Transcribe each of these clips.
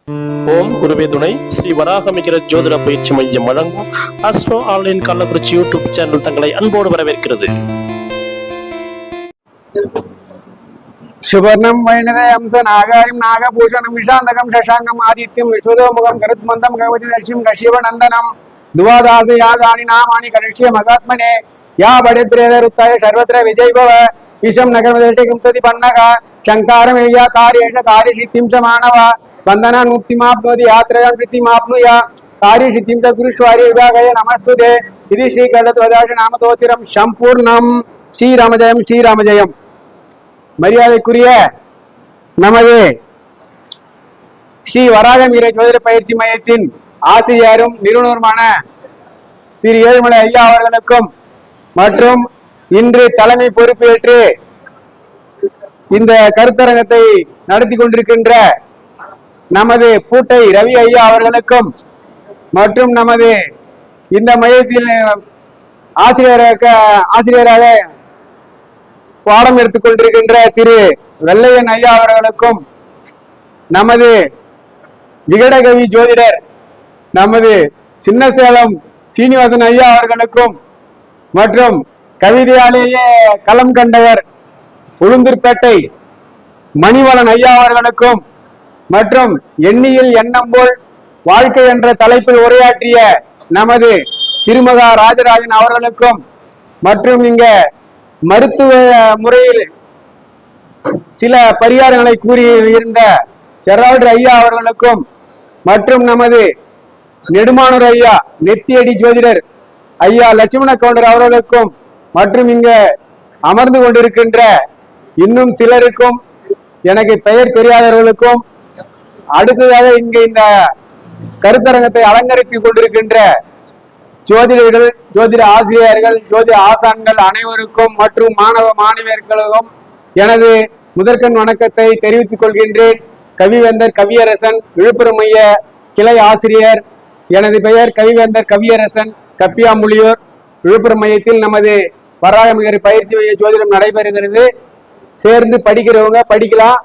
ஓம் குருவே துணை ஸ்ரீ வராகமிகிற ஜோதிட பயிற்சி மையம் வழங்கும் astro online Kallakurichi YouTube channel தங்களை அன்போடு வரவேற்கிறது. சுவர்ணம் வைணதயம் ச நாகாரிம் நாகபூஷணம் விஷாந்தகம் சசாங்கம் ஆதித்யம் விஸ்வதோமுகம் கருத்மந்தம் கவதி தர்ஷிம் கஷிவநந்தனம் துவாதாச யாதானி நாமானி கரிஷ்ய மகாத்மனே யா படைப்பிரேதருத்தாய சர்வத்திர விஜய்பவ விஷம் நகரமதிகம் சதி பன்னக சங்காரமேயா காரியேஷ காரியசித்திம் ச மாணவ வந்தனான் முக்திமாப்னோதி யாத்ரயான் சித்திமாப்னுயா காரியசித்திம் ச குருஷ்வாரி விபாகய நமஸ்துதே இது ஸ்ரீ கண்டத்வதாச நாமதோத்திரம் சம்பூர்ணம். ஸ்ரீராமஜெயம் ஸ்ரீராமஜெயம். மரியாதைக்குரிய நமது ஸ்ரீ வராகமிகிற ஜோதிட பயிற்சி மையத்தின் ஆசிரியரும் நிறுவனருமான திரு ஏழுமலை ஐயா அவர்களுக்கும் மற்றும் இன்று தலைமை பொறுப்பேற்று இந்த கருத்தரங்கத்தை நடத்தி கொண்டிருக்கின்ற நமது பூட்டை ரவி ஐயா அவர்களுக்கும் நமது இந்த மையத்தில் ஆசிரியராக பாடம் எடுத்துக் கொண்டிருக்கின்ற திரு வெள்ளையன் ஐயா அவர்களுக்கும் நமது விகடகவி ஜோதிடர் நமது சின்னசேலம் சீனிவாசன் ஐயா அவர்களுக்கும் மற்றும் கவிதையாலேயே களம் கண்டவர் உளுந்தூர்பேட்டை மணிவளன் ஐயா அவர்களுக்கும் மற்றும் எண்ணியில் எண்ணம் போல் வாழ்க்கை என்ற தலைப்பில் உரையாற்றிய நமது திருமகா ராஜராஜன் அவர்களுக்கும் மற்றும் இங்க மருத்துவ முறையில் சில பரிகாரங்களை கூறி இருந்த செரால்டு ஐயா அவர்களுக்கும் மற்றும் நமது நெடுமானூர் ஐயா நெத்தியடி ஜோதிடர் ஐயா லட்சுமண கவுண்டர் அவர்களுக்கும் மற்றும் இங்க அமர்ந்து கொண்டிருக்கின்ற இன்னும் சிலருக்கும் எனக்கு பெயர் தெரியாதவர்களுக்கும் அடுத்ததாக இங்க இந்த கருத்தரங்கத்தை அலங்கரித்துக் கொண்டிருக்கின்ற ஜோதிடர்கள் ஜோதிட ஆசிரியர்கள் ஜோதிட ஆசான்கள் அனைவருக்கும் மற்றும் மாணவ மாணவியர்களுக்கும் எனது முதற்கண் வணக்கத்தை தெரிவித்துக் கொள்கின்றேன். கவிவேந்தர் கவியரசன், விழுப்புரம் மைய கிளை ஆசிரியர். எனது பெயர் கவிவேந்தர் கவியரசன், கப்பியாமுளியூர். விழுப்புரம் மையத்தில் நமது வராகமிகிற பயிற்சி மைய ஜோதிடம் நடைபெறுகிறது. சேர்ந்து படிக்கிறவங்க படிக்கலாம்.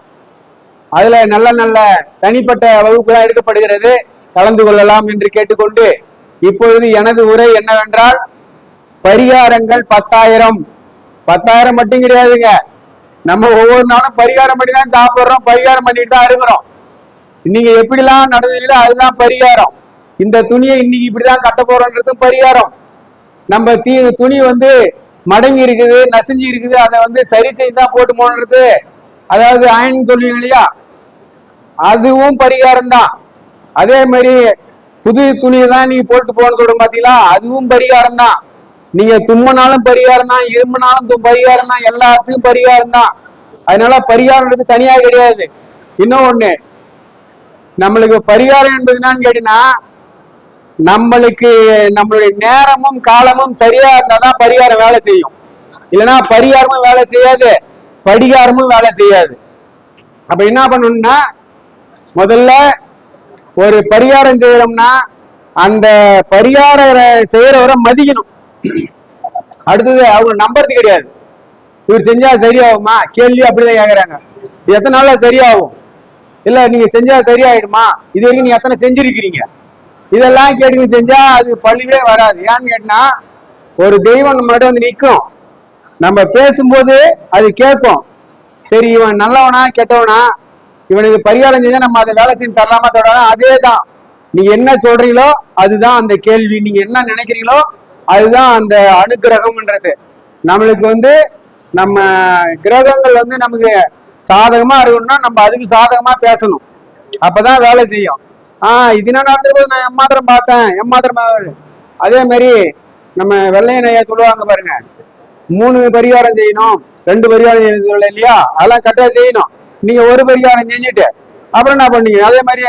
அதுல நல்ல நல்ல தனிப்பட்ட வகுப்புலாம் எடுக்கப்படுகிறது, கலந்து கொள்ளலாம் என்று கேட்டுக்கொண்டு இப்பொழுது எனது உரை என்னவென்றால், பரிகாரங்கள் 10,000 மட்டும் கிடையாதுங்க. நம்ம ஒவ்வொரு நாளும் பரிகாரம் பண்ணி தான் சாப்பிடுறோம், பரிகாரம் பண்ணிட்டு தான் இருக்கிறோம். இன்னைக்கு எப்படிலாம் நடந்தீங்களோ அதுதான் பரிகாரம். இந்த துணியை இன்னைக்கு இப்படிதான் கட்ட போறோன்றதும் பரிகாரம். நம்ம துணி மடங்கி இருக்குது, நசிஞ்சு இருக்குது, அதை சரி செய்துதான் போட்டு போன்றது, அதாவது அயன் சொல்லுவீங்க இல்லையா, அதுவும் பரிகாரம் தான். அதே மாதிரி புது துணியை தான் நீங்க போட்டு போன சொல்றோம் பாத்தீங்களா, அதுவும் பரிகாரம் தான். நீங்க தும்மனாலும் பரிகாரம் தான், இரும்பினாலும் பரிகாரம் தான், எல்லாத்துக்கும் பரிகாரம் தான். அதனால பரிகாரம்ன்றது தனியா கிடையாது. இன்னும் ஒண்ணு, நம்மளுக்கு பரிகாரம் என்பது என்னன்னு கேட்டீங்கன்னா, நம்மளுடைய நேரமும் காலமும் சரியா இருந்தாதான் பரிகாரம் வேலை செய்யும். இல்லைன்னா பரிகாரமும் வேலை செய்யாது, படிகாரமும் வேலை செய்யாது. அப்ப என்ன பண்ணணும்னா, முதல்ல ஒரு பரிகாரம் செய்யணும்னா அந்த பரிகார செய்யறவரை மதிக்கணும். அடுத்தது அவங்க நம்புறது கிடையாது. இவர் செஞ்சா சரியாகுமா கேள்வி அப்படிதான் கேக்குறாங்க. எத்தனை நாள்ல சரியாகும், இல்ல நீங்க செஞ்சா சரியாயிடுமா, இது வரைக்கும் நீங்க எத்தனை செஞ்சிருக்கிறீங்க, இதெல்லாம் கேட்டு செஞ்சா அது பழிவே வராது. ஏன்னு கேட்டா, ஒரு தெய்வம் நம்மகிட்ட நிற்கும், நம்ம பேசும்போது அது கேட்கும். சரி இவன் நல்லவனா கெட்டவனா, இவனுக்கு பரிகாரம் செஞ்சா நம்ம அதை வேலை செஞ்சு தரலாமா தொடரலாம். அதே தான், நீங்க என்ன சொல்றீங்களோ அதுதான் அந்த கேள்வி, நீங்க என்ன நினைக்கிறீங்களோ அதுதான் அந்த அனுகிரகம்ன்றது. நம்மளுக்கு நம்ம கிரகங்கள் நமக்கு சாதகமா இருக்கணும்னா நம்ம அதுக்கு சாதகமா பேசணும், அப்பதான் வேலை செய்யும். இது என்ன நடந்தது, நான் எம்மாத்திரம் பார்த்தேன் எம்மாத்திரம். அதே மாதிரி நம்ம வெள்ளையன் ஐயா சொல்லுவாங்க பாருங்க, 3 பரிகாரம் செய்யணும், 2 பரிகாரம் செய்யணும் இல்லையா, அதெல்லாம் கரெக்டா செய்யணும். நீங்க ஒரு பரிகாரம் செஞ்சுட்டு அப்புறம் என்ன பண்ணீங்க, அதே மாதிரி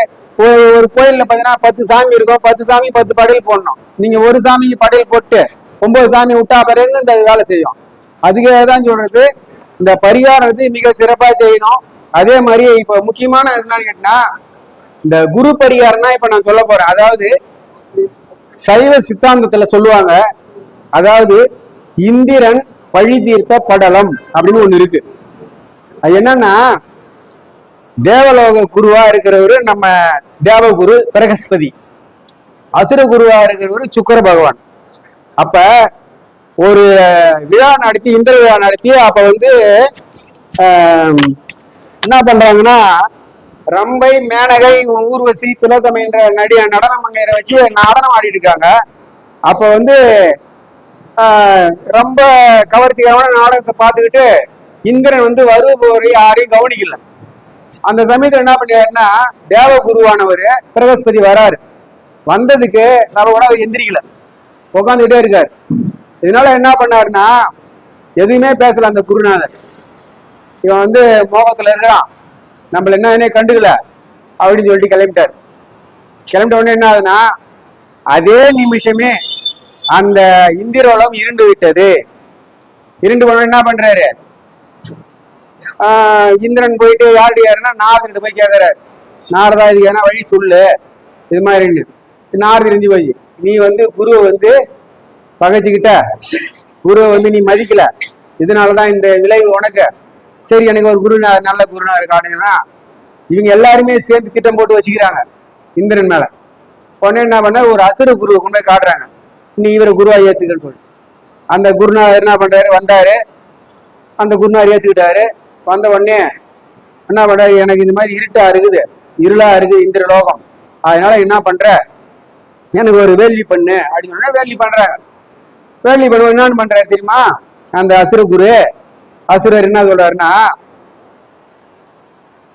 ஒரு கோயில்ல பாத்தீங்கன்னா 10 சாமி இருக்கும், 10 சாமி 10 படையல் போடணும். நீங்க ஒரு சாமிக்கு படையல் போட்டு 9 சாமி விட்டா பிறகு இந்த வேலை செய்யும். அதுக்காகதான் சொல்றது, இந்த பரிகாரத்தை மிக சிறப்பா செய்யணும். அதே மாதிரி இப்ப முக்கியமான என்னன்னு கேட்டா, இந்த குரு பரிகாரம்னா இப்ப நான் சொல்ல போறேன். அதாவது சைவ சித்தாந்தத்துல சொல்லுவாங்க, அதாவது இந்திரன் பழி தீர்த்த படலம் அப்படின்னு ஒண்ணு இருக்கு. அது என்னன்னா, தேவலோக குருவா இருக்கிறவரு நம்ம தேவகுரு பிரகஸ்பதி, அசுர குருவா இருக்கிறவரு சுக்கிர பகவான். அப்ப ஒரு விழா நடத்தி, இந்திர விழா நடத்தி, அப்ப வந்து என்ன பண்றாங்கன்னா, ரம்பை, மேனகை, ஊர்வசி, திலோத்தமை என்ற நடன மங்கையரை வச்சு நடனம் ஆடிட்டு இருக்காங்க. அப்ப வந்து ரொம்ப கவர்ச்சிகரமான நாடகத்தை பார்த்துக்கிட்டு இந்திரன் வந்து வருபவரை யாரையும் கவனிக்கல. அந்த சமயத்துல என்ன பண்ணியாருன்னா, தேவகுருவானவர் பிரகஸ்பதி வராரு. வந்ததுக்கு நம்ம கூட அவர் எந்திரிக்கல, உட்காந்துக்கிட்டே இருக்காரு. இதனால என்ன பண்ணாருன்னா, எதுவுமே பேசல அந்த குருநாதர். இவன் வந்து மோகத்துல இருக்கிறான், நம்மள என்ன கண்டுக்கல அப்படின்னு சொல்லிட்டு கிளம்பிட்டார். கிளம்பிட்ட உடனே என்ன ஆகுதுன்னா, அதே நிமிஷமே அந்த இந்திரோலம் இருண்டு விட்டது. இருண்டு போன என்ன பண்றாரு, இந்திரன் போயிட்டு யாருன்னா நாரதர்கிட்ட போய் கேட்கிறாரு, நாரதா இதுக்கு ஏன்னா வழி சொல்லு, இது மாதிரி. நாரதர் இருந்து போய், நீ வந்து குருவை வந்து பகைச்சுக்கிட்ட, குருவை வந்து நீ மதிக்கல, இதனாலதான் இந்த விளைவு உனக்கு. சரி, எனக்கு ஒரு குரு, நல்ல குருனா இருக்கானுங்கன்னா, இவங்க எல்லாருமே சேர்ந்து திட்டம் போட்டு வச்சுக்கிறாங்க இந்திரன் மேல. உடனே என்ன பண்ண, ஒரு அசுர குருவை கொண்டு போய் காட்டுறாங்க, நீ இவரை குருவா ஏத்துக்கன்னு சொல்லி. அந்த குருநாதர் என்ன பண்றாரு, வந்தாரு, அந்த குருநாதர் ஏத்துக்கிட்டாரு. வந்த உடனே என்ன பண்றாரு, எனக்கு இந்த மாதிரி இருட்டா இருக்குது, இருளா இருக்குது இந்திர லோகம், அதனால என்ன பண்ற, எனக்கு ஒரு வேள்வி பண்ணு அப்படின்னு சொன்னா வேள்வி பண்றாங்க. வேள்வி பண்ண என்னன்னு பண்றாரு தெரியுமா, அந்த அசுர குரு அசுரர் என்ன சொல்றாருன்னா,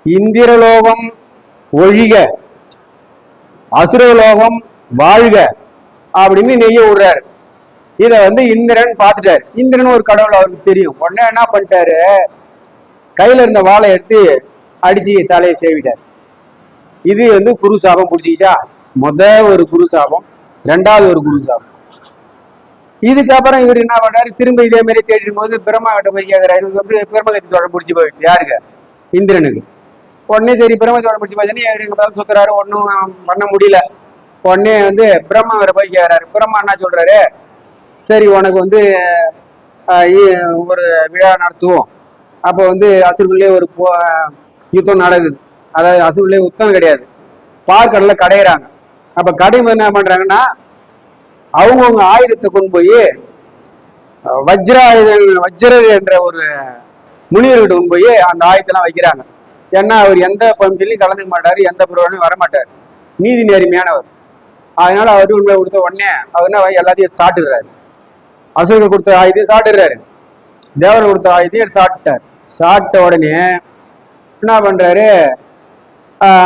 இந்திரலோகம் ஒழிக, அசுரலோகம் வாழ்க அப்படின்னு நெய்ய விடுறாரு. இத வந்து இந்திரன் பார்த்துட்டாரு. இந்திரன் ஒரு கடவுள், அவருக்கு தெரியும். உடனே என்ன பண்ணிட்டாரு, கையில இருந்த வாளை எடுத்து அடிச்சு தலையை சேவிட்டார். இது வந்து குரு சாபம் பிடிச்சிச்சா, ஒரு குரு சாபம், ரெண்டாவது ஒரு குரு சாபம். இதுக்கப்புறம் இவர் என்ன பண்றாரு, திரும்ப இதே மாதிரி தேடிடும் போது பிரம்மா கிட்ட போய் கேட்கிறாரு. இவருக்கு வந்து பிரம்மகத்தி தோழம் பிடிச்சி போயிடுச்சு. யாருக்கு, இந்திரனுக்கு. உடனே சரி பிரம்ம தோழம் பிடிச்சி போயிடுச்சுன்னு எங்க மேல சுத்துறாரு, ஒன்றும் பண்ண முடியல. உடனே வந்து பிரம்மா வரை போய் கேட்கிறாரு. பிரம்மா என்ன சொல்றாரு, சரி உனக்கு வந்து ஒரு விழா நடத்துவோம். அப்போ வந்து அசுரர்களே ஒரு யுத்தம் நடக்குது. அதாவது அசுரர்களே யுத்தம் கிடையாது, பார்க்கடல கடையிறாங்க. அப்ப கடையும் என்ன பண்றாங்கன்னா, அவங்கவுங்க ஆயுதத்தை கொண்டு போய் வஜ்ரர் என்ற ஒரு முனிவர்கிட்ட கொண்டு போய் அந்த ஆயுதத்தெல்லாம் வைக்கிறாங்க. ஏன்னா அவர் எந்த பங்கன்லையும் கலந்துக்க மாட்டாரு, எந்த புரோகனும் வரமாட்டார், நீதி நேர்மையானவர். அதனால அவரு உண்மை கொடுத்த உடனே அவர் என்ன எல்லாத்தையும் சாட்டுறாரு. அசுரர்கள் கொடுத்த ஆயுதத்தையும் சாட்டுறாரு, தேவர் கொடுத்த ஆயுதத்தையும் சாப்பிட்டார். சாப்பிட்ட உடனே என்ன பண்றாரு,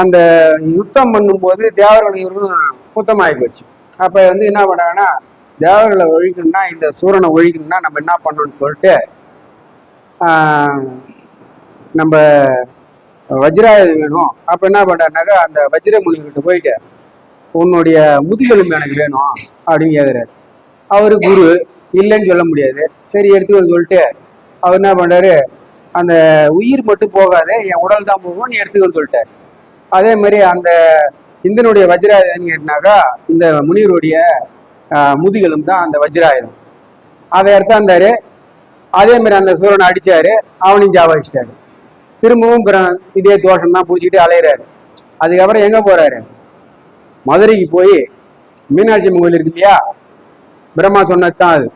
அந்த யுத்தம் பண்ணும்போது தேவர்கள் இவர்களும் யுத்தம் ஆகி போச்சு. அப்ப வந்து என்ன பண்ணாங்கன்னா, தேவர்களை ஒழிக்கணும்னா, இந்த சூரனை ஒழிக்கணும்னா நம்ம என்ன பண்ணணும்னு சொல்லிட்டு நம்ம வஜ்ராயுதம் வேணும். அப்ப என்ன பண்றாருனாக்கா, அந்த வஜ்ர முனிகிட்ட போயிட்டு உன்னுடைய முதுகெலும்பு எனக்கு வேணும் அப்படின்னு கேட்கிறாரு. அவரு குரு, இல்லைன்னு சொல்ல முடியாது. சரி எடுத்துக்கன்னு சொல்லிட்டு அவர் என்ன பண்றாரு, அந்த உயிர் மட்டும் போகாது, என் உடல் தான் போகும், நீ எடுத்துக்கன்னு சொல்லிட்டாரு. அதே மாதிரி அந்த இந்திரனுடைய வஜ்ராயுதம் கேட்டினாக்கா, இந்த முனிவருடைய முதுகெலும் தான் அந்த வஜ்ராயுதம். அதை எடுத்தாந்தாரு. அதே மாதிரி அந்த சூரனை அடிச்சாரு, அவனையும் ஜாபாதிச்சிட்டாரு. திரும்பவும் இதே தோஷம் தான் பிடிச்சிக்கிட்டு அலையிறாரு. அதுக்கப்புறம் எங்க போறாரு, மதுரைக்கு போய் மீனாட்சி அம்மன் கோயில் இருக்கு இல்லையா, பிரம்மா சொன்னதுதான் அது.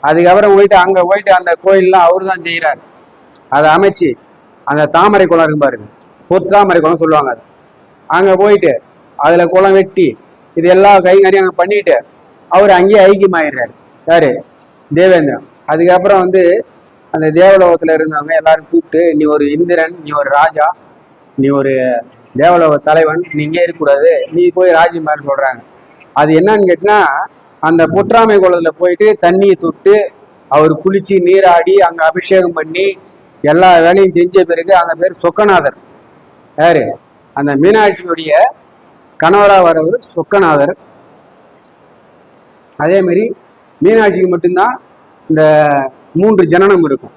அதுக்கப்புறம் போயிட்டு அங்க போயிட்டு அந்த கோயில்லாம் அவரு தான் செய்யறாரு. அதை அமைச்சு அந்த தாமரை குளம் இருக்கு பாருங்க, பொத்தாமரை குளம் சொல்லுவாங்க. அது அங்க போயிட்டு அதுல குளம் வெட்டி இது எல்லா கைங்கறியும் அங்க பண்ணிட்டு அவர் அங்கேயே ஐக்கியமாயிடுறாரு. யாரு, தேவேந்திரன். அதுக்கப்புறம் வந்து அந்த தேவலோகத்துல இருந்தவங்க எல்லாரும் கூப்பிட்டு, நீ ஒரு இந்திரன், நீ ஒரு ராஜா, நீ ஒரு தேவலோக தலைவன், நீ இங்கே இருக்கக்கூடாது, நீ போய் ராஜ்யம் மாதிரி சொல்றாங்க. அது என்னன்னு கேட்டினா, அந்த புற்றாமை குளத்துல போயிட்டு தண்ணியை தொட்டு அவர் குளிச்சு நீராடி அங்க அபிஷேகம் பண்ணி எல்லா வேலையும் செஞ்ச பிறகு அங்க பேர் சொக்கநாதர். யாரு, அந்த மீனாட்சியுடைய கணவரா வரவர் சொக்கநாதர். அதே மாதிரி மீனாட்சிக்கு மட்டும்தான் இந்த 3 ஜனனம் இருக்கும்.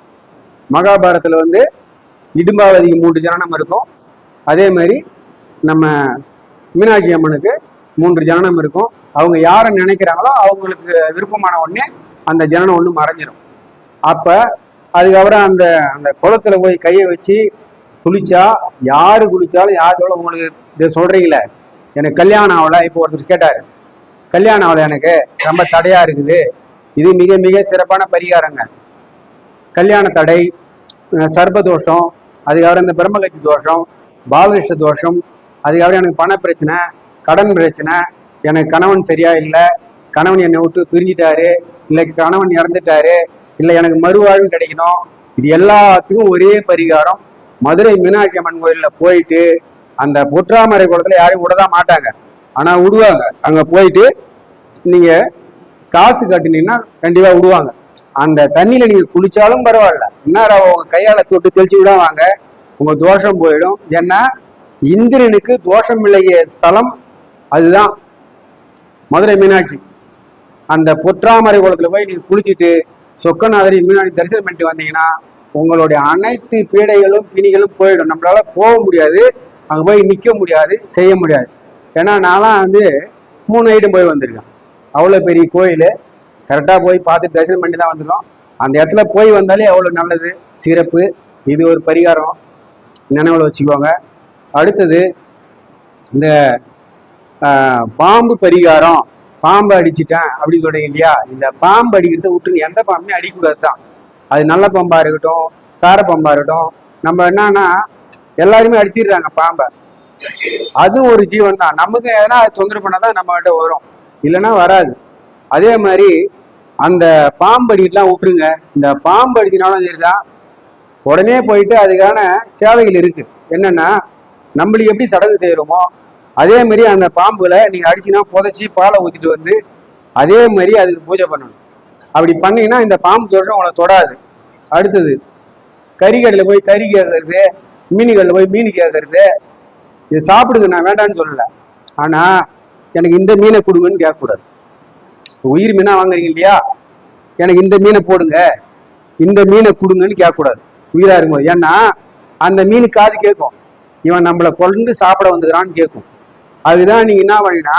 மகாபாரதத்துல வந்து இடும்பாவதிக்கு 3 ஜனனம் இருக்கும். அதே மாதிரி நம்ம மீனாட்சி அம்மனுக்கு 3 ஜனனம் இருக்கும். அவங்க யாரை நினைக்கிறாங்களோ அவங்களுக்கு விருப்பமான உடனே அந்த ஜனனம் ஒன்று மறைஞ்சிடும். அப்ப அதுக்கப்புறம் அந்த அந்த குளத்துல போய் கையை வச்சு குளிச்சா யாரு குளிச்சாலும் யாரோட உங்களுக்கு இதை சொல்றீங்களே, எனக்கு கல்யாணம் ஆகல. இப்போ ஒருத்தர் கேட்டாரு, கல்யாணம் ஆகல, எனக்கு ரொம்ப தடையா இருக்குது. இது மிக மிக சிறப்பான பரிகாரங்க. கல்யாண தடை, சர்பதோஷம், அதுக்கப்புறம் இந்த பிரம்மகத்தி தோஷம், பாலகிருஷ்ண தோஷம், அதுக்கப்புறம் எனக்கு பண பிரச்சனை, கடன் பிரச்சனை, எனக்கு கணவன் சரியா இல்லை, கணவன் என்னை விட்டு பிரிஞ்சிட்டாரு, இல்லை கணவன் இறந்துட்டாரு, இல்லை எனக்கு மறுவாழ்வு கிடைக்கணும். இது எல்லாத்துக்கும் ஒரே பரிகாரம். மதுரை மீனாட்சி அம்மன் கோயிலில் போயிட்டு அந்த பொற்றாமரை குளத்துல யாரையும் விடதான் மாட்டாங்க, ஆனா விடுவாங்க. அங்க போயிட்டு நீங்க காசு கட்டினீங்கன்னா கண்டிப்பா விடுவாங்க. அந்த தண்ணியில நீங்க குளிச்சாலும் பரவாயில்ல, இன்னும் உங்க கையால தொட்டு தெளிச்சு விடுவாங்க, உங்க தோஷம் போயிடும். ஏன்னா இந்திரனுக்கு தோஷம் விலகிய ஸ்தலம் அதுதான் மதுரை மீனாட்சி. அந்த பொற்றாமரை குளத்துல போய் நீங்க குளிச்சுட்டு சொக்கநாதரி மீனாட்சி தரிசனம் பண்ணிட்டு வந்தீங்கன்னா உங்களுடைய அனைத்து பீடைகளும் பிணிகளும் போயிடும். நம்மளால போக முடியாது, அங்க போய் நிக்க முடியாது, செய்ய முடியாது. ஏன்னா நான்லாம் வந்து 3 ஐட்டம் போய் வந்திருக்கேன். அவ்வளோ பெரிய கோயில், கரெக்டாக போய் பார்த்து தரிசனம் பண்ணி தான் வந்துடும். அந்த இடத்துல போய் வந்தாலே அவ்வளோ நல்லது, சிறப்பு. இது ஒரு பரிகாரம், நினைவில் வச்சுக்கோங்க. அடுத்தது இந்த பாம்பு பரிகாரம். பாம்பு அடிச்சிட்டேன் அப்படின்னு சொல்றீங்க இல்லையா, இந்த பாம்பு அடிக்கிறத விட்டுன்னு எந்த பாம்புமே அடிக்கூடாது தான். அது நல்ல பாம்பா இருக்கட்டும், சார பாம்பா இருக்கட்டும். நம்ம என்னன்னா எல்லாருமே அடிச்சிடுறாங்க பாம்பை. அது ஒரு ஜீவன் தான், நமக்கு எதனா அது தொந்தரவு பண்ணாதான் நம்ம கிட்ட வரும், இல்லைன்னா வராது. அதே மாதிரி அந்த பாம்பு அடிக்கலாம் விட்டுருங்க. இந்த பாம்பு அடிக்கினாலும் சரிதான், உடனே போயிட்டு அதுக்கான சேவைகள் இருக்கு. என்னன்னா நம்மளுக்கு எப்படி சடங்கு செய்யறோமோ அதே மாதிரி அந்த பாம்புல நீங்க அடிச்சுன்னா புதைச்சி பாலை ஊத்திட்டு வந்து அதே மாதிரி அதுக்கு பூஜை பண்ணணும். அப்படி பண்ணீங்கன்னா இந்த பாம்பு தோஷம் உங்களை தொடாது. அடுத்தது கறிக்கடையில் போய் கறி கேட்கறது, மீனுகளில் போய் மீன் கேட்கறது. இது சாப்பிடுங்க, நான் வேண்டான்னு சொல்லலை, ஆனா எனக்கு இந்த மீனை கொடுங்கன்னு கேட்கக்கூடாது. உயிர் மீனா வாங்குறீங்க இல்லையா, எனக்கு இந்த மீனை போடுங்க, இந்த மீனை கொடுங்கன்னு கேட்கக்கூடாது உயிரா இருக்கும்போது. ஏன்னா அந்த மீன் காது கேட்கும், இவன் நம்மளை கொண்டு சாப்பிட வந்துக்கிறான்னு கேட்கும். அதுதான் நீங்க என்ன பண்ணினா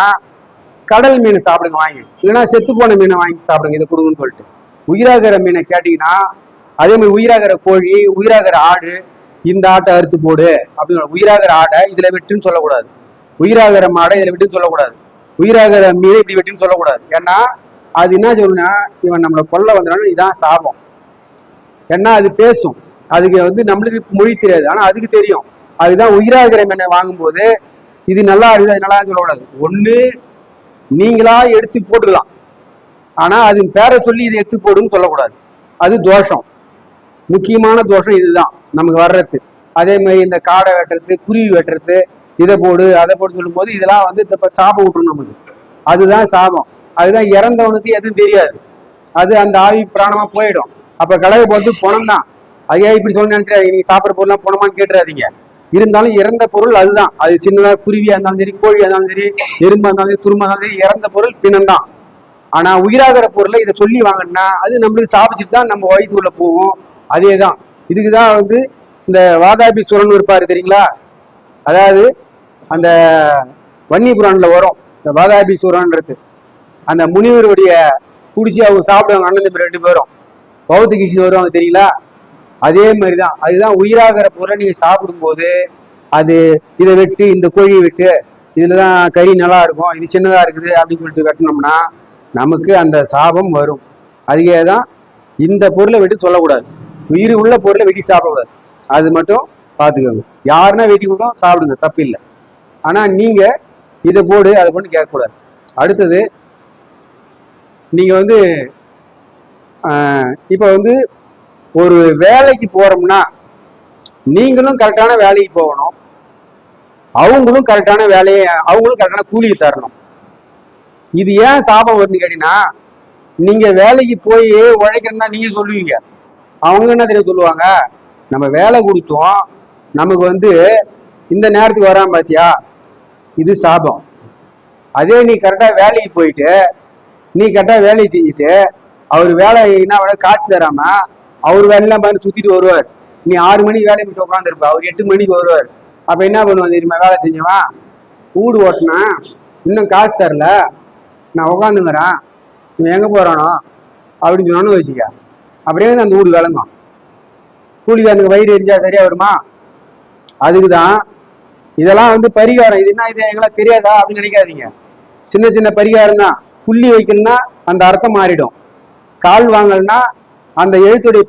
கடல் மீன் சாப்பிடுங்க வாங்கி, இல்லைன்னா செத்து போன மீனை வாங்கி சாப்பிடுங்க இதை கொடுங்கன்னு சொல்லிட்டு. உயிராகிற மீனை கேட்டீங்கன்னா அதே மாதிரி உயிராகிற கோழி, உயிராகிற ஆடு, இந்த ஆட்டை அறுத்து போடு அப்படின்னு. உயிராகிற ஆடை இதுல வெட்டுன்னு சொல்லக்கூடாது, உயிராகிற மாடை இதுல வெட்டுன்னு சொல்லக்கூடாது, உயிராகிற மீனை இப்படி வெட்டுன்னு சொல்லக்கூடாது. ஏன்னா அது என்ன சொல்லுன்னா இவன் நம்மளை கொல்ல வந்தாலும் இதான் சாபம். ஏன்னா அது பேசும், அதுக்கு வந்து நம்மளுக்கு மொழி தெரியாது, ஆனா அதுக்கு தெரியும். அதுதான் உயிராகிற மீனை வாங்கும்போது இது நல்லா இருக்குது அது நல்லா சொல்லக்கூடாது. ஒண்ணு நீங்களா எடுத்து போட்டுக்கலாம், ஆனா அது பேரை சொல்லி இதை எடுத்து போடுன்னு சொல்லக்கூடாது. அது தோஷம், முக்கியமான தோஷம் இதுதான் நமக்கு வர்றது. அதே மாதிரி இந்த காடை வெட்டுறது, குருவி வெட்டுறது, இதை போடு அதை போட்டு சொல்லும் போது இதெல்லாம் வந்து சாபம் விட்டுரும் நமக்கு. அதுதான் சாபம். அதுதான் இறந்தவனுக்கு எதுவும் தெரியாது, அது அந்த ஆவி பிராணமா போயிடும். அப்ப கடவை போட்டு பணம் தான். ஐயா இப்படி சொல்லி நினைச்சிடாதீங்க, நீங்க சாப்பிட்ற பொருள்லாம் பணமான்னு கேட்டுறாதீங்க. இருந்தாலும் இறந்த பொருள் அதுதான். அது சின்னதாக குருவியா இருந்தாலும் சரி, கோழியா இருந்தாலும் சரி, எறும்பா இருந்தாலும் சரி, துரும்பா இருந்தாலும் சரி, இறந்த பொருள் பிணம் தான். ஆனா உயிராகிற பொருளை இதை சொல்லி வாங்கினா அது நம்மளுக்கு சாப்பிச்சுட்டு தான் நம்ம வயிற்றுக்குள்ள போவோம். அதே தான் இதுக்குதான் வந்து இந்த வாதாபி சுரன் இருப்பாரு தெரியுங்களா, அதாவது அந்த வன்னி புராணில் வரும் இந்த வாதாபி சுரன்றது. அந்த முனிவருடைய குடிச்சு அவங்க சாப்பிடுவாங்க, அண்ணன் தம்பி 2 பேரும் பௌத்த கிருஷ்ணன் வருவாங்க தெரியுங்களா. அதே மாதிரிதான், அதுதான் உயிராகிற பொருளை நீங்க சாப்பிடும்போது அது இதை வெட்டு, இந்த கோழியை வெட்டு, இதுலதான் கறி நல்லா இருக்கும், இது சின்னதா இருக்குது அப்படின்னு சொல்லிட்டு வெட்டினோம்னா நமக்கு அந்த சாபம் வரும். அதுக்கே தான் இந்த பொருளை வெட்டி சொல்லக்கூடாது, உயிர் உள்ள பொருளை வெட்டி சாப்பிடக்கூடாது. அது மட்டும் பார்த்துக்கோங்க. யாருன்னா வெட்டி கூட சாப்பிடுங்க, தப்பு இல்லை. ஆனா நீங்க இதை போடு அதை பண்ணி கேட்கக்கூடாது. அடுத்தது நீங்க வந்து இப்போ வந்து ஒரு வேலைக்கு போறோம்னா நீங்களும் கரெக்டான வேலைக்கு போகணும், அவங்களும் கரெக்டான வேலையை, அவங்களும் கரெக்டான கூலியை தரணும். இது ஏன் சாபம் வருதுன்னு கேட்டீங்கன்னா, நீங்க வேலைக்கு போய் உழைக்கிறதா நீங்க சொல்லுவீங்க, அவங்க என்ன தெரியும் சொல்லுவாங்க, நம்ம வேலை கொடுத்தோம் நமக்கு வந்து இந்த நேரத்துக்கு வராம பாத்தியா, இது சாபம். அதே நீ கரெக்டா வேலைக்கு போயிட்டு நீ கரெக்டா வேலையை செஞ்சுட்டு அவர் வேலை என்ன காசு தராம அவர் வேலையெல்லாம் பார்த்து சுத்திட்டு வருவார். நீ 6 மணிக்கு வேலையை முடிச்சு உட்காந்துருப்ப, அவர் 8 மணிக்கு வருவார். அப்ப என்ன பண்ணுவான் தெரியுமா, வேலை செஞ்சவன் வீடு ஓட்டினா இன்னும் காசு தரல, நான் உட்காந்துங்கிறேன், இவன் எங்க போறானோ அப்படின்னு சொன்னான்னு வச்சுக்க, அப்படியே அந்த வீடு விளங்கும். கூலிக்காரனுக்கு வயிறு எரிஞ்சா சரியா வருமா? அதுக்குதான் இதெல்லாம் வந்து பரிகாரம். இது என்ன, இது எங்களுக்கு தெரியாதா அப்படின்னு நினைக்காதீங்க. சின்ன சின்ன பரிகாரம் தான். புள்ளி வைக்கணும்னா அந்த அர்த்தம் மாறிடும். கால் வாங்கலன்னா அந்த எழுத்துடைய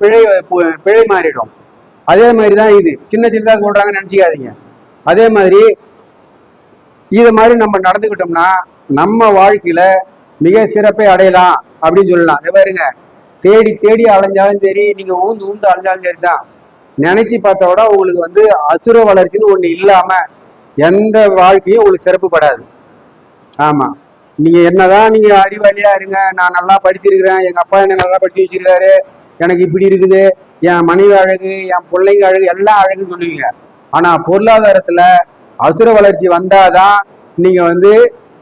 பிழை மாறிடும். அதே மாதிரி தான் இது. சின்ன சின்னதாக சொல்றாங்கன்னு நினைச்சிக்காதீங்க. அதே மாதிரி இது மாதிரி நம்ம நடந்துக்கிட்டோம்னா நம்ம வாழ்க்கையில மிக சிறப்பை அடையலாம் அப்படின்னு சொல்லலாம். இதை பாருங்க, தேடி தேடி அலைஞ்சாலும் சரி, நீங்க ஊந்து ஊந்து அலைஞ்சாலும் சரி தான், நினைச்சு பார்த்தா விட உங்களுக்கு வந்து அசுர வளர்ச்சின்னு ஒண்ணு இல்லாம எந்த வாழ்க்கையும் உங்களுக்கு சிறப்பு படாது. ஆமா, நீங்க என்னதான் நீங்க அறிவாளியா இருங்க, நான் நல்லா படிச்சிருக்கிறேன், எங்க அப்பா என்ன நல்லா படிச்சு வச்சிருக்காரு, எனக்கு இப்படி இருக்குது, என் மனைவி அழகு, என் பிள்ளைங்க அழகு, எல்லாம் அழகுன்னு சொல்லுவீங்க. ஆனா பொருளாதாரத்துல அசுர வளர்ச்சி வந்தாதான் நீங்க வந்து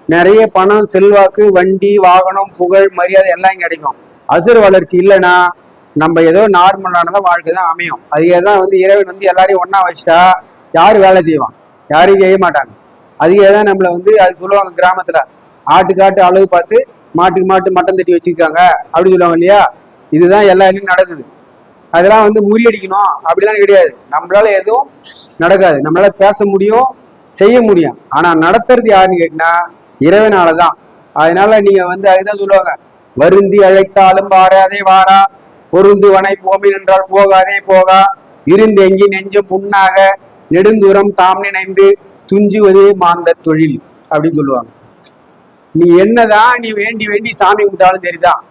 நிறைய பணம், செல்வாக்கு, வண்டி, வாகனம், புகழ், மரியாதை எல்லாம் கிடைக்கும். அசுர வளர்ச்சி இல்லைன்னா நம்ம ஏதோ நார்மலானதான் வாழ்க்கை தான் அமையும். அதுக்கே தான் வந்து இறைவன் வந்து எல்லாரையும் ஒன்னா வச்சுட்டா யாரு வேலை செய்வான்? யாரையும் செய்ய மாட்டாங்க. அதுக்கே தான் நம்மள வந்து அது சொல்லுவாங்க கிராமத்துல, ஆட்டுக்கு ஆட்டு அளவு பார்த்து மாட்டுக்கு மாட்டு மட்டம் தட்டி வச்சிருக்காங்க அப்படின்னு சொல்லுவாங்க இல்லையா? இதுதான் எல்லா இடத்துலையும் நடக்குது. அதெல்லாம் வந்து முறியடிக்கணும் அப்படிலாம் கிடையாது. நம்மளால எதுவும் நடக்காது. நம்மளால பேச முடியும், செய்ய முடியும். ஆனா நடத்துறது யாருன்னு கேட்டினா இறைவனாலதான். அதனால நீங்க வந்து அதுதான் சொல்லுவாங்க, வருந்தி அழைத்தாலும் வாராதே வாரா, பொருந்து வனை போமின் என்றால் போகாதே போகா, இருந்து எங்கி நெஞ்சம் புண்ணாக, நெடுந்தூரம் தாம் நினைந்து துஞ்சுவதே மாந்த தொழில் அப்படின்னு சொல்லுவாங்க. நீ என்னதான் நீ வேண்டி வேண்டி சாமி கும்பிட்டாலும் சரிதான்.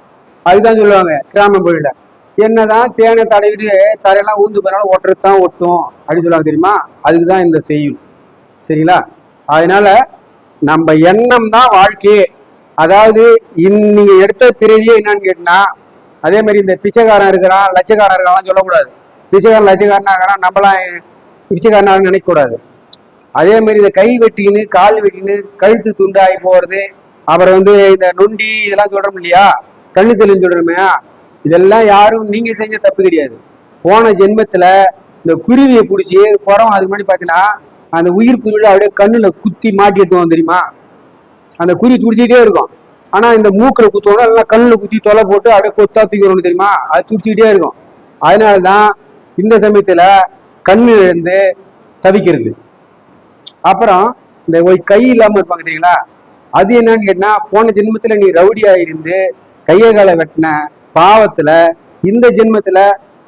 அதுதான் சொல்லுவாங்க கிராம கோயில, என்னதான் தேனை தடவிட்டு தரையெல்லாம் ஊந்து போனாலும் ஒட்டுறதுதான் ஒட்டும் அப்படின்னு சொல்லுவாங்க தெரியுமா? அதுக்குதான் இந்த செய்யும். சரிங்களா? அதனால நம்ம எண்ணம் தான் வாழ்க்கையே. அதாவது நீங்க எடுத்த பிறவியே என்னன்னு கேட்டினா, அதே மாதிரி இந்த பிச்சைக்காரன் இருக்கிறான், லட்சக்காரன் இருக்கான் சொல்லக்கூடாது. பிச்சைக்காரன் லட்சக்காரனா இருக்கிறான், நம்மளாம் பிச்சைக்காரனாக நினைக்கக்கூடாது. அதே மாதிரி இந்த கை வெட்டின்னு, கால் வெட்டின்னு, கழுத்து துண்டாகி போறது, அப்புறம் வந்து இந்த நொண்டி இதெல்லாம் சொல்றோம் இல்லையா, கண்ணு தெளின்னு சொல்றோமே, இதெல்லாம் யாரும் நீங்க செஞ்ச தப்பு கிடையாது. போன ஜென்மத்துல இந்த குருவியை பிடிச்சி புறம், அதுக்கு முன்னாடி பாத்தீங்கன்னா அந்த உயிர் குருவில அப்படியே கண்ணுல குத்தி மாட்டி எடுத்துவோம் தெரியுமா? அந்த குருவி துடிச்சிக்கிட்டே இருக்கும். ஆனா இந்த மூக்குல குத்துவோம், இல்லைன்னா கண்ணுல குத்தி தொலை போட்டு அப்படியே கொத்தா தூக்கிறோம் தெரியுமா? அது துடிச்சிக்கிட்டே இருக்கும். அதனாலதான் இந்த சமயத்துல கண்ணு இருந்து தவிக்கிறது. அப்புறம் இந்த கை இல்லாம இருப்பாங்க தெரியுங்களா, அது என்னன்னு கேட்டா, போன ஜென்மத்துல நீ ரவுடியா இருந்து கையை காலை வெட்டின பாவத்துல இந்த ஜென்மத்துல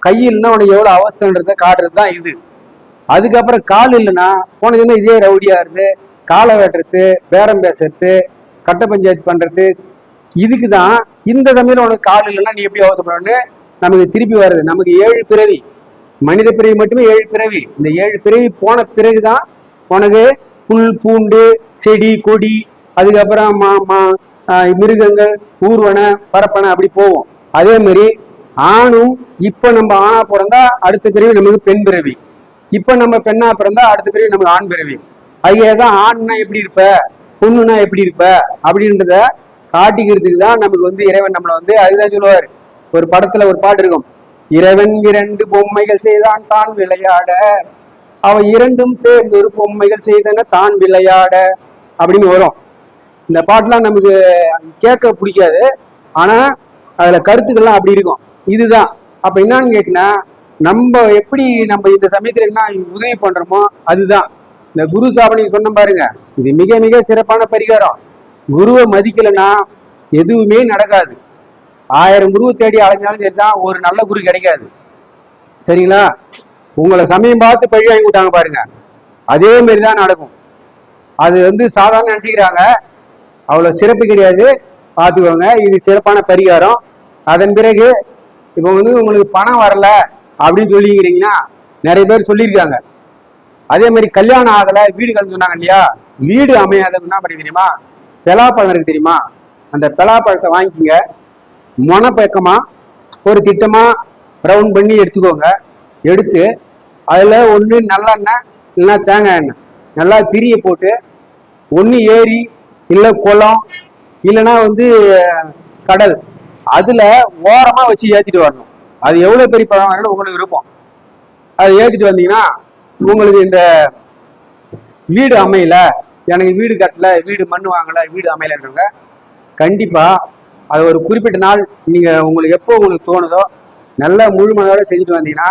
கை இல்லைன்னா உனக்கு எவ்வளவு அவஸ்தைன்றத காட்டுறது தான் இது. அதுக்கப்புறம் கால் இல்லைன்னா போன ஜென்மம் இதே ரவுடியா இருந்து காலை வெட்டுறது, பேரம் பேசுறது, கட்ட பஞ்சாயத்து பண்றது, இதுக்குதான் இந்த சமயம் உனக்கு கால் இல்லைன்னா நீ எப்படி அவசரப்படுறன்னு நமக்கு திருப்பி வருது. நமக்கு 7 பிறவி, மனித பிறவி மட்டுமே 7 பிறவி. இந்த 7 பிறவி போன பிறகுதான் உனக்கு புல் பூண்டு செடி கொடி, அதுக்கப்புறம் மிருகங்கள், ஊர்வன பரப்பன அப்படி போவோம். அதே மாதிரி ஆணும் இப்ப நம்ம ஆணா பிறந்தா அடுத்த பிறவி நமக்கு பெண் பிறவி, இப்ப நம்ம பெண்ணா பிறந்தா அடுத்த பிறவி நமக்கு ஆண் பிறவி. அதுதான் ஆண்னா எப்படி இருப்ப, பொண்ணுனா எப்படி இருப்ப அப்படின்றத காட்டிக்கிறதுக்கு தான் நமக்கு வந்து இறைவன் நம்மளை வந்து அதுதான் சொல்லுவாரு. ஒரு படத்துல ஒரு பாட்டு இருக்கும், இறைவன் 2 பொம்மைகள் செய்தான் தான் விளையாட, அவ 2ம் சேர்ந்து ஒரு பொம்மைகள் செய்தன தான் விளையாட அப்படின்னு வரும். இந்த பாட்டுலாம் நமக்கு கேட்க பிடிக்காது, ஆனா அதுல கருத்துக்கள்லாம் அப்படி இருக்கும். இதுதான் அப்ப என்னன்னு கேட்டீங்கன்னா, நம்ம எப்படி நம்ம இந்த சமயத்துல என்ன உதவி பண்றோமோ அதுதான் இந்த குரு சாபனை சொன்ன பாருங்க. இது மிக மிக சிறப்பான பரிகாரம். குருவை மதிக்கலைன்னா எதுவுமே நடக்காது. 1000 குருவை தேடி அலைஞ்சாலும் சரிதான், ஒரு நல்ல குரு கிடைக்காது. சரிங்களா? உங்களை சமயம் பார்த்து பழி வாங்கி விட்டாங்க பாருங்க, அதே மாதிரிதான் நடக்கும். அது வந்து சாதாரண நினைச்சுக்கிறாங்க, அவ்வளவு சிறப்பு கிடையாது. பார்த்துக்கோங்க, இது சிறப்பான பரிகாரம். அதன் பிறகு இப்போ வந்து உங்களுக்கு பணம் வரல அப்படின்னு சொல்லிக்கிறீங்கன்னா நிறைய பேர் சொல்லியிருக்காங்க. அதே மாதிரி கல்யாணம் ஆகலை, வீடு கலந்து சொன்னாங்க இல்லையா, வீடு அமையாதது என்ன பண்ணி தெரியுமா, பலாப்பழம் இருக்கு தெரியுமா, அந்த பலாப்பழத்தை வாங்கிக்கோங்க, மொனப்பக்கமா ஒரு திட்டமா ரவுண்ட் பண்ணி எடுத்துக்கோங்க. எடுத்து அதுல ஒன்று நல்லெண்ணெய் இல்லைன்னா தேங்காய் எண்ணெய் நல்லா திரிய போட்டு, ஒன்று ஏரி இல்லை குளம் இல்லைன்னா வந்து கடல், அதுல ஓரமா வச்சு ஏத்திட்டு வரணும். அது எவ்வளவு பெரிய பழம் வேணும் உங்களுக்கு விருப்பம், அதை ஏத்திட்டு வந்தீங்கன்னா உங்களுக்கு இந்த வீடு அமையல, எனக்கு வீடு கட்டல, வீடு மண் வாங்கல, வீடு அமையலன்றவங்க கண்டிப்பா அது ஒரு குறிப்பிட்ட நாள் நீங்க உங்களுக்கு எப்போ உங்களுக்கு தோணுதோ நல்லா முழு மனதோட செஞ்சுட்டு வந்தீங்கன்னா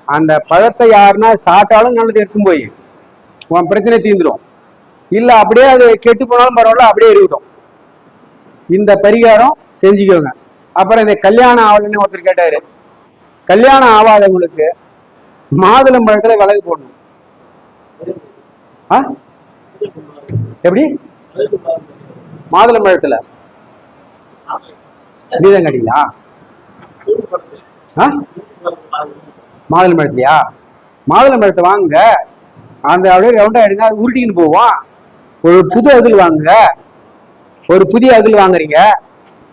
அந்த பழத்தை யாருன்னா சாப்பிட்டாலும் நல்லது எடுத்து போய் உன் பிரச்சனை தீர்ந்துடும். இல்ல அப்படியே அது கெட்டு போனாலும் பரவாயில்ல, அப்படியே இருக்கட்டும். இந்த பரிகாரம் செஞ்சுக்கோங்க. அப்புறம் இந்த கல்யாணம் ஆகலன்னு ஒருத்தர் கேட்டாரு. கல்யாணம் ஆகாதவங்களுக்கு மாதுளம்பழத்துல விலகு போடணும். எப்படி? மாதுளம்பழத்துல நீதான் கட்டிங்களா? மாதுளம்பழத்துலையா? மாதுளம்பழத்தை வாங்குங்க, அந்த அப்படியே ரவுண்டா எடுங்க, அது உருட்டின்னு போவோம். ஒரு புது அகில் வாங்குங்க, ஒரு புதிய அகில் வாங்குறீங்க,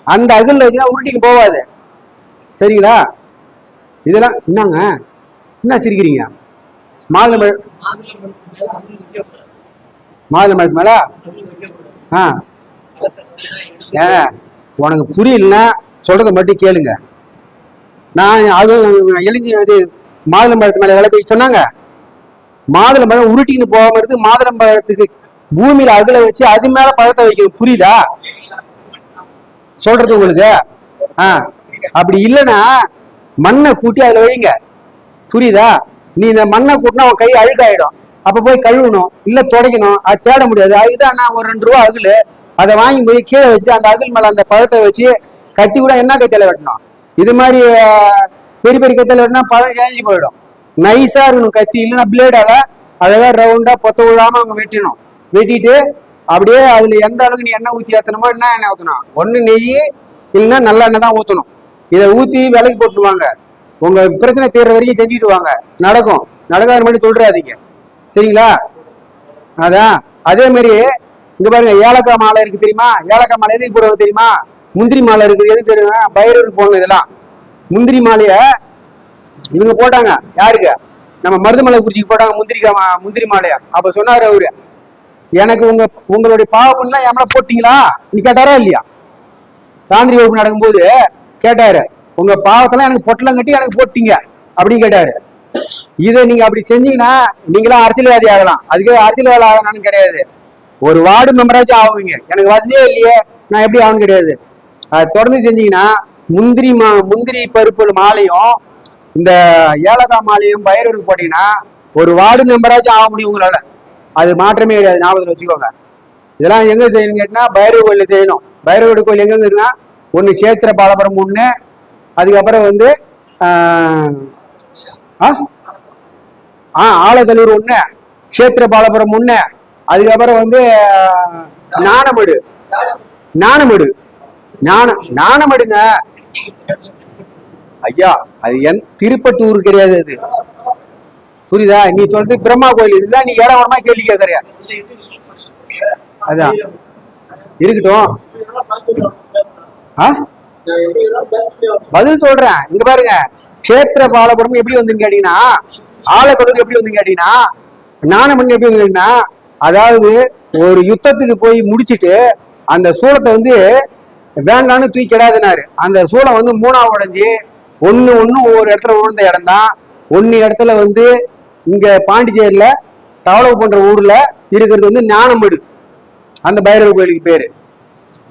அந்த அகில் வச்சுன்னா உருட்டின்னு போவாது. சரிங்களா? இதெல்லாம் என்னங்க என்ன சிரிக்கிறீங்க? மாதுளம்பழத்து மேல உனக்கு புரியலன்னா சொல்றதை மட்டும் கேளுங்க. நான் அது எழுதி அது மாதுளம்பழத்து மேல விளக்கு சொன்னாங்க. மாதுளம்பழம் உருட்டின்னு போகாம இருக்கு. மாதுளம்பழத்துக்கு பூமியில அகல வச்சு அது மேல பழத்தை வைக்கணும். புரியுதா சொல்றது உங்களுக்கு? அப்படி இல்லைன்னா மண்ணை கூட்டி அதுல வைங்க. புரியுதா? நீ இந்த மண்ணை கூட்டினா உன் கை அழுக்காயிடும். அப்ப போய் கழுவணும், இல்ல துடைக்கணும், அது தேட முடியாது. அதுதான் நான் ஒரு 2 ரூபா அகில் அதை வாங்கி போய் கீழே வச்சுட்டு அந்த அகில் மேல அந்த பழத்தை வச்சு கத்தி கூட என்ன கத்தியில வெட்டணும். இது மாதிரி பெரிய பெரிய கத்தியில வெட்டினா பழம் கேஞ்சி போயிடும். நைஸா இருக்கணும் கத்தி, இல்லைன்னா பிளேடால அதெல்லாம் ரவுண்டா பொத்த விழாம அவங்க வெட்டணும். வெட்டிட்டு அப்படியே அதுல எந்த அளவுக்கு நீ எண்ணெய் ஊத்தி ஏத்தணுமோ என்ன எண்ணெய் ஊத்தணும், ஒண்ணு நெய் இல்லைன்னா நல்ல எண்ணெய் தான் ஊத்தணும். இதை ஊத்தி விலைக்கு போட்டுருவாங்க. உங்க பிரச்சனை தீர்ற வரைக்கும் செஞ்சுட்டு வாங்க, நடக்கும். நடக்காத மாதிரி சொல்றாதீங்க. சரிங்களா? அதான் அதே மாதிரி இங்க பாருங்க, ஏலக்காய் மாலை இருக்கு தெரியுமா? ஏலக்காய் மாலை எதுக்கு போடுறது தெரியுமா? முந்திரி மாலை இருக்குது எதுக்கு தெரியுமா? பைரவருக்கு போடணும். இதெல்லாம் முந்திரி மாலைய இவங்க போட்டாங்க. யாருக்கு? நம்ம மருதமலை குறிச்சிக்கு போட்டாங்க முந்திரி மாலைய. அப்ப சொன்னாரு அவரு, எனக்கு உங்களுடைய பாவப்பெல்லாம் என் மேல போட்டீங்களா நீ கேட்டாரா இல்லையா? தாந்திரி வகுப்பு நடக்கும்போது கேட்டாரு, உங்க பாவத்தெல்லாம் எனக்கு பொட்டலம் கட்டி எனக்கு போட்டீங்க அப்படின்னு கேட்டாரு. இதை நீங்க அப்படி செஞ்சீங்கன்னா நீங்களாம் அரசியல்வாதி ஆகலாம். அதுக்கு அரசியல்வாதி ஆகணும்னு கிடையாது, ஒரு வார்டு மெம்பராச்சும் ஆகுவீங்க. எனக்கு வசதியே இல்லையே, நான் எப்படி ஆகணும் கிடையாது. அதை தொடர்ந்து செஞ்சீங்கன்னா முந்திரி பருப்பு மாலையும் இந்த ஏலக்காய் மாலையும் பைரவருக்கு போட்டீங்கன்னா ஒரு வார்டு மெம்பராச்சும் ஆக முடியும் உங்களால. அது மாற்றமே கிடையாது, ஞாபகத்தில் வச்சுக்கோங்க. இதெல்லாம் எங்க செய்யணும் கேட்டா பைரவ கோயில செய்யணும். பைரவ கோயில் எங்க இருக்குன்னா, ஒண்ணு சேத்திர பாலபுரம் ஒண்ணு, அதுக்கப்புறம் வந்து ஆலகல்லூர் ஒண்ணு, கஷேத்திர பாலபுரம் ஒண்ணு, அதுக்கப்புறம் வந்து நாணமடுங்க ஐயா. அது திருப்பட்டூர் கிடையாது, அது புரியுதா? நீ சொல்றது பிரம்மா கோயில். இதுதான் நீ ஏழாவரமா கேள்வி கேட்கறியா? அதான் இருக்கட்டும், பதில் சொல்றேன். இங்க பாருங்க, கஷேத்திர பாலபுரம் எப்படி வந்து கேட்டீங்கன்னா, ஆலக்கல்லூர் எப்படி வந்து கேட்டீங்கன்னா, நாணமணி எப்படி வந்து கேட்டீங்கன்னா, அதாவது ஒரு யுத்தத்துக்கு போய் முடிச்சுட்டு அந்த சூளத்தை வந்து வேண்டான்னு தூக்கி கிடாதுனாரு. அந்த சூளம் வந்து 3ஆ உடைஞ்சு ஒண்ணு ஒவ்வொரு இடத்துல உழுந்த இடம் தான். ஒன்னு இடத்துல வந்து இங்க பாண்டிச்சேரியில தவளவு போன்ற ஊர்ல இருக்கிறது வந்து ஞானமடு, அந்த பைரவ கோயிலுக்கு பேரு.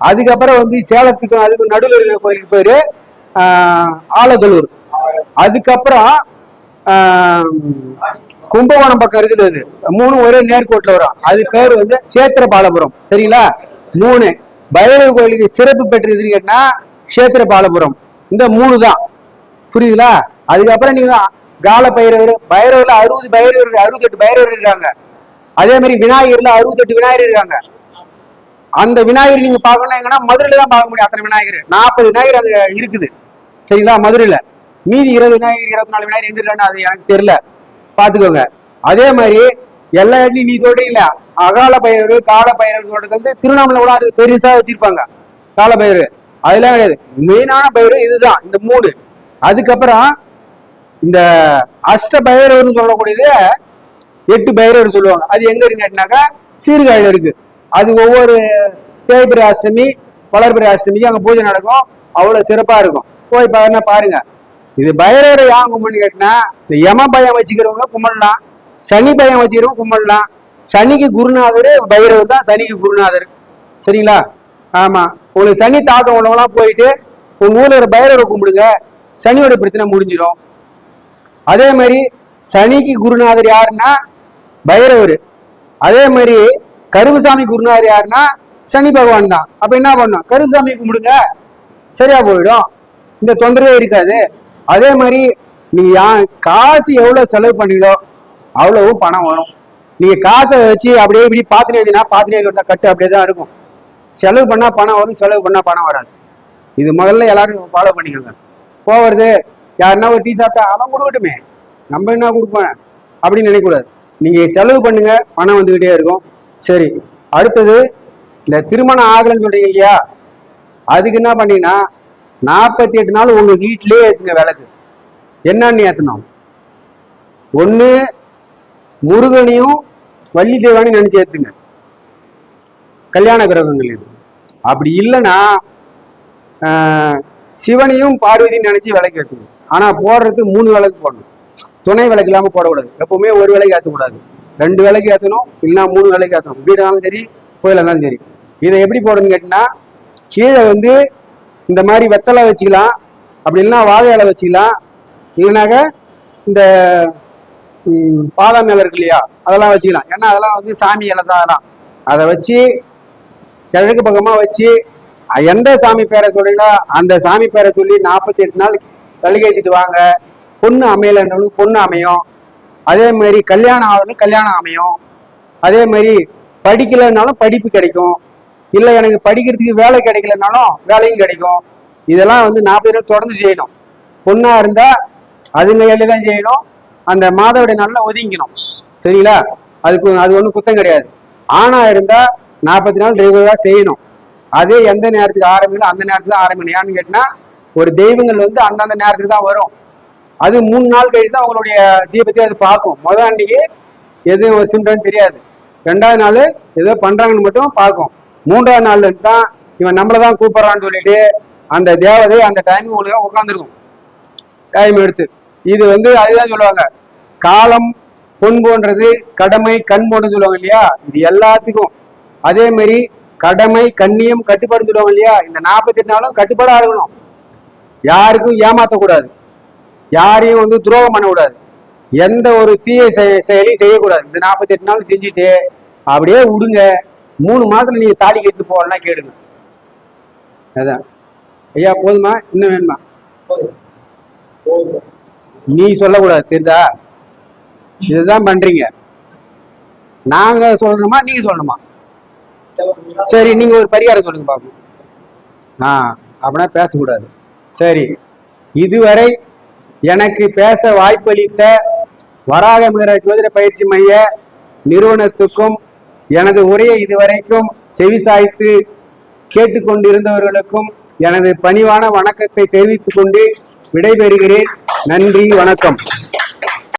அதுக்கப்புறம் வந்து சேலத்துக்கும் அதுக்கு நடுவில் இருக்கிற கோயிலுக்கு பேரு ஆலகலூர். அதுக்கப்புறம் கும்பகோணம் பக்கம் இருக்குது, அது 3 ஒரே நேர்கோட்டில் வரும். அது பேர் வந்து சேத்திர பாலபுரம். சரிங்களா? 3 பைரவ கோயிலுக்கு சிறப்பு பெற்றதுன்னு கேட்டா கஷேத்திர பாலபுரம். இந்த 3 தான். புரியுதுங்களா? அதுக்கப்புறம் நீங்க கால பைரவர், பைரவர்ல 68 பைரவர் இருக்காங்க. அதே மாதிரி விநாயகர்ல 68 விநாயகர் இருக்காங்க. அந்த விநாயகர் நீங்க பார்க்கணும் எங்கன்னா மதுரையில தான் பார்க்க முடியும். அத்தனை விநாயகர் 40 விநாயகர் அங்க இருக்குது. சரிங்களா? மதுரையில மீதி 20 விநாயகர் 24 விநாயகர் எங்க இருக்கான்னு அது எனக்கு தெரியல, பாத்துக்கோங்க. அதே மாதிரி எல்லா இடத்தையும் நீ சொல்றீங்களா, அகால பைரவர் கால பைரவர் சொல்றது திருவண்ணாமலை கூட அது பெருசா வச்சிருப்பாங்க. கால பைரவர் அதெல்லாம் கிடையாது. மெயினான பைரவர் இதுதான், இந்த 3. அதுக்கப்புறம் இந்த அஷ்ட பைரவர்னு சொல்லக்கூடியது 8 பைரவர் சொல்லுவாங்க. அது எங்க இருக்குன்னாக்கா சீர்காழில இருக்கு. அது ஒவ்வொரு தேய்பிரை அஷ்டமி வளர்பிரை அஷ்டமிக்கு அங்க பூஜை நடக்கும். அவ்வளவு சிறப்பா இருக்கும். போய் பாருங்க. இது பைரவரை ஏன் கும்பிட்டு கேட்டினா, இந்த யம பயம் வச்சுக்கிறவங்க கும்பிடலாம், சனி பயம் வச்சுக்கிறவங்க கும்பிடலாம். சனிக்கு குருநாதர் பைரவர் தான், சனிக்கு குருநாதர். சரிங்களா? ஆமா, உங்களுக்கு சனி தாக்கம் உள்ளவங்களாம் போயிட்டு உங்க ஊர்ல ஒரு பைரவரை கும்பிடுங்க, சனியோட பிரச்சனை முடிஞ்சிடும். அதே மாதிரி சனிக்கு குருநாதர் யாருன்னா பைரவர், அதே மாதிரி கருப்புசாமி குருநாதர் யாருன்னா சனி பகவான் தான். அப்ப என்ன பண்ணும், கருப்புசாமி கும்பிடுங்க, சரியா போயிடும், இந்த தொந்தரவே இருக்காது. அதே மாதிரி நீங்க காசு எவ்வளவு செலவு பண்ணீங்களோ அவ்வளவு பணம் வரும். நீங்க காசை வச்சு அப்படியே இப்படி பாத்துட்டே இருந்தா கட்டு அப்படியே தான் இருக்கும். செலவு பண்ணா பணம் வரும், செலவு பண்ணா பணம் வராது. இது முதல்ல எல்லாரும் ஃபாலோ பண்ணிக்கோங்க. போவது யாருன்னா ஒரு டீ சாப்பிட்டா அவன் கொடுக்கட்டுமே, நம்ம என்ன கொடுப்பேன் அப்படின்னு நினைக்கக்கூடாது. நீங்க செலவு பண்ணுங்க, பணம் வந்துகிட்டே இருக்கும். சரி, அடுத்தது இந்த திருமணம் ஆகலன்னு சொல்றீங்க இல்லையா, அதுக்கு என்ன பண்ணீங்கன்னா 48 நாள் உங்க வீட்டிலேயே ஏத்துங்க விளக்கு. என்னன்னு ஏத்தணும், ஒண்ணு முருகனையும் வள்ளி தெய்வானையும் நினைச்சு ஏத்துங்க, கல்யாண கிரகங்கள் இது. அப்படி இல்லைன்னா சிவனையும் பார்வதியும் நினைச்சு விளக்கு ஏற்றுங்க. ஆனா போடுறது 3 விளக்கு போடணும், துணை விளக்கு இல்லாம போடக்கூடாது. எப்பவுமே ஒரு விளக்கு ஏற்றக்கூடாது, 2 விளக்கு ஏற்றணும், இல்லைன்னா 3 விளக்கு ஏற்றணும். வீடாலும் சரி கோயில இருந்தாலும் சரி. இதை எப்படி போடணும்னு கேட்டீங்கன்னா, கீழே வந்து இந்த மாதிரி வெத்தலை வச்சுக்கலாம், அப்படி இல்லைன்னா வாழை இலை வச்சுக்கலாம், இல்லைனாக்க இந்த பாதாம் இலை இருக்கு இல்லையா அதெல்லாம் வச்சுக்கலாம். ஏன்னா அதெல்லாம் வந்து சாமி இலை தான். அதெல்லாம் அதை வச்சு கிழக்கு பக்கமா வச்சு எந்த சாமி பேரை சொல்றீங்களோ அந்த சாமி பேரை சொல்லி 48 நாள் கழுகேத்திட்டு வாங்க. பொண்ணு அமையலைன்றவங்களுக்கு பொண்ணு அமையும். அதே மாதிரி கல்யாணம் ஆகணும், கல்யாணம் அமையும். அதே மாதிரி படிக்கலைன்னாலும் படிப்பு கிடைக்கும். இல்லை எனக்கு படிக்கிறதுக்கு வேலை கிடைக்கலனாலும் வேலையும் கிடைக்கும். இதெல்லாம் வந்து 40 நாள் தொடர்ந்து செய்யணும். பொண்ணா இருந்தா அதுங்க கையில தான் செய்யணும். அந்த மாதவிடை நாள்ல ஒதுங்கிக்கணும். சரிங்களா, அது ஒன்றும் குத்தம் கிடையாது. ஆணா இருந்தா 40 நாள் ரெகுலரா செய்யணும். அதே எந்த நேரத்துக்கு ஆரம்பிக்கணும் அந்த நேரத்துல தான் ஆரம்பிக்கணும். ஏன்னு கேட்டினா ஒரு தெய்வங்கள் வந்து அந்தந்த நேரத்துக்கு தான் வரும். அது 3 நாள் கழிச்சு தான் அவங்களுடைய தீபத்தை அது பார்க்கும். முதல் அன்னைக்கு எதுவும் ஒரு சிம்டம் தெரியாது, 2வது நாள் ஏதோ பண்றாங்கன்னு மட்டும் பார்க்கும். 3வது நாள்ல தான் இவன் நம்மளதான் கூப்பிடுறான்னு சொல்லிட்டு அந்த தேவதை அந்த டைமுக்கு உங்களுக்கு உட்காந்துருக்கும், டைம் எடுத்து. இது வந்து அதுதான் சொல்லுவாங்க, காலம் பொன் போன்றது, கடமை கண் போன்றது சொல்லுவாங்க இல்லையா. இது எல்லாத்துக்கும் அதே மாதிரி கடமை கண்ணியம் கட்டுப்பாடு சொல்லுவாங்க இல்லையா. இந்த 48 நாளும் கட்டுப்பாடா இருக்கணும். யாருக்கும் ஏமாத்தக்கூடாது, யாரையும் வந்து துரோகம் பண்ணக்கூடாது, எந்த ஒரு தீய செயலையும் செய்யக்கூடாது. இந்த 48 நாள் செஞ்சுட்டு அப்படியே விடுங்க. 3 மாசத்துல நீங்க தாலி கட்டு போகலாம் கேடுங்க. அதான் ஐயா, போதுமா இன்னும் வேணுமா? நீ சொல்லக்கூடாது, தெரிஞ்சா? இதுதான் பண்றீங்க. நாங்க சொல்லணுமா நீங்க சொல்லணுமா? சரி, நீங்க ஒரு பரிகாரம் சொல்லுங்க பாப்போம். அப்படின்னா பேசக்கூடாது. சரி, இதுவரை எனக்கு பேச வாய்ப்பளித்த வராகமிகர ஜோதிட பயிற்சி மைய நிறுவனத்துக்கும் எனது உரையை இதுவரைக்கும் செவிசாய்த்து கேட்டுக்கொண்டிருந்தவர்களுக்கும் எனது பணிவான வணக்கத்தை தெரிவித்துக் கொண்டு விடைபெறுகிறேன். நன்றி, வணக்கம்.